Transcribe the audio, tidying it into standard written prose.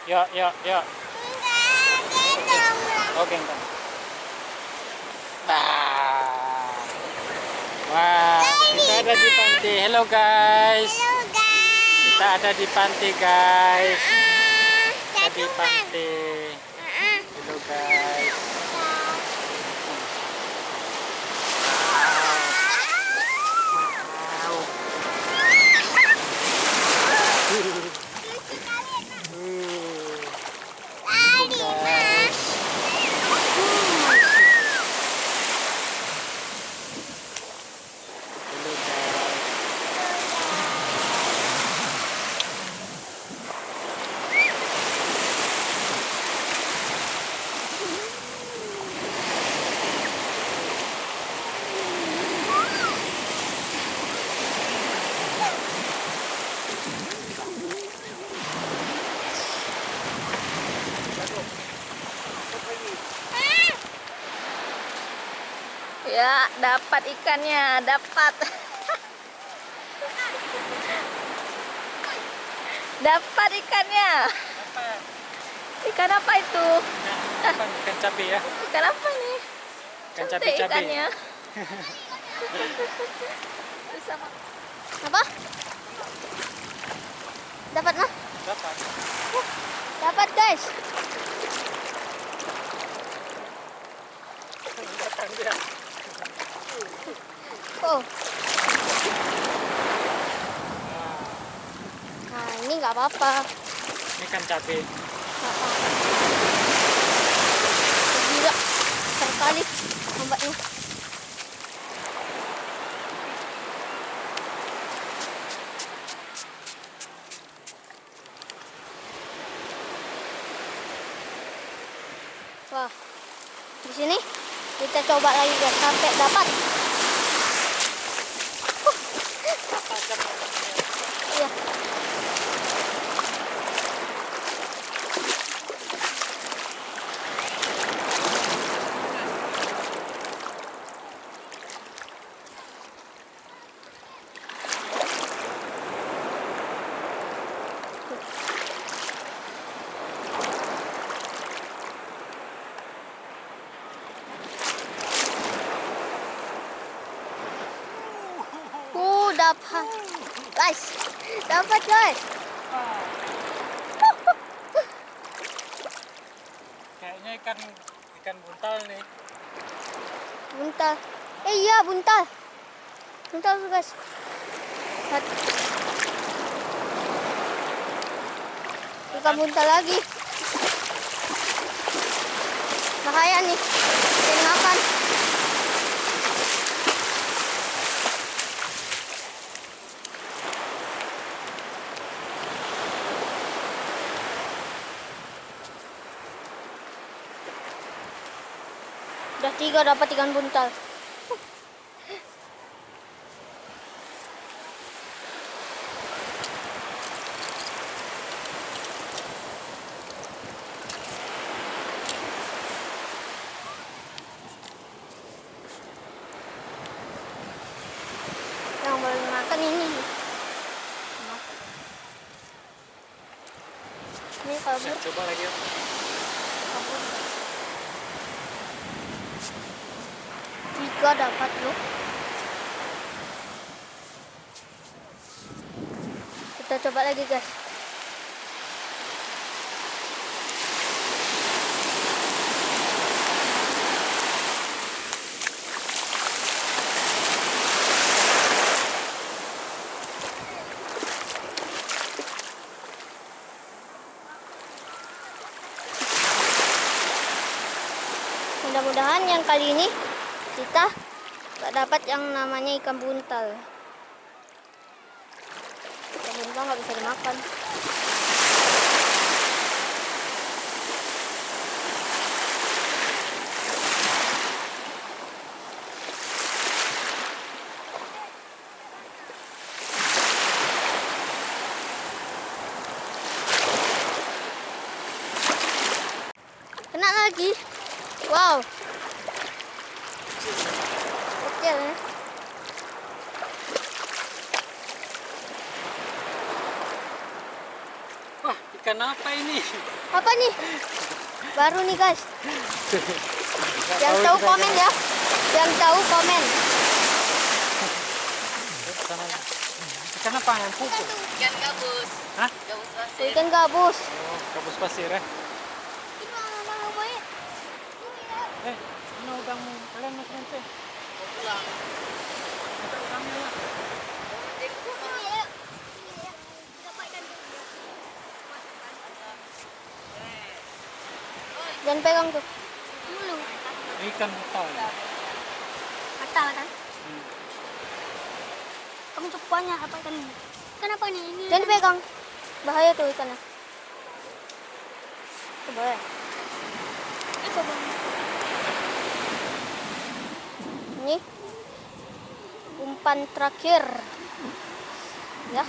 Yuk, yuk, yuk. Enggak, gendong lah. Oh, gendong. Nah. Wah, kita ada di pantai. Hello guys. Halo guys. Kita ada di pantai guys. Kita di Catungan. pantai. Hello guys. Ya, dapat ikannya, dapat. Dapat ikannya. Ikan apa itu? Ikan cabai ya. Ikan apa nih? Ikan Cantik cabai-cabai. ikannya. Bisa Apa? Dapat mah? Dapat. Dapat guys. Datang dia. Oh. Nah ini nggak apa-apa. Ini ikan cabai. Gila, sekali ombaknya. Wah, di sini kita coba lagi guys sampai dapat. Iya. Dapat. Guys, dapat guys. Kayaknya ikan buntal nih. Buntal. Iya, buntal. Buntal tuh guys. Lihat. Ikan buntal lagi. Bahaya nih. Jangan makan. Udah 3 dapat ikan buntal. Yang boleh makan ini. Ini kabur. Coba lagi yuk. Kabur. 3 dapat loh. Kita coba lagi guys. Mudah-mudahan yang kali ini kita gak dapat yang namanya ikan buntal. Ikan buntal nggak bisa dimakan. Kena lagi. Wow. Kecil ya. Wah, Ikan apa ini? Apa nih? Baru nih guys. Yang tahu komen ya. Yang tahu komen. Sana. Ikan apa yang kuku? Ikan gabus. Hah? Gabus pasir. Ikan gabus. Oh, gabus pasir ya. Ano udang mo? Kailan mo sente? Pulang. Kami lah. Jangan pegang tuh. Ikan butal. Mata kan? Kamu cukup banyak apa ikan ini? Kenapa nih ini? Jangan pegang. Bahaya tuh ikannya. Coba ya. Ini umpan terakhir. Ya.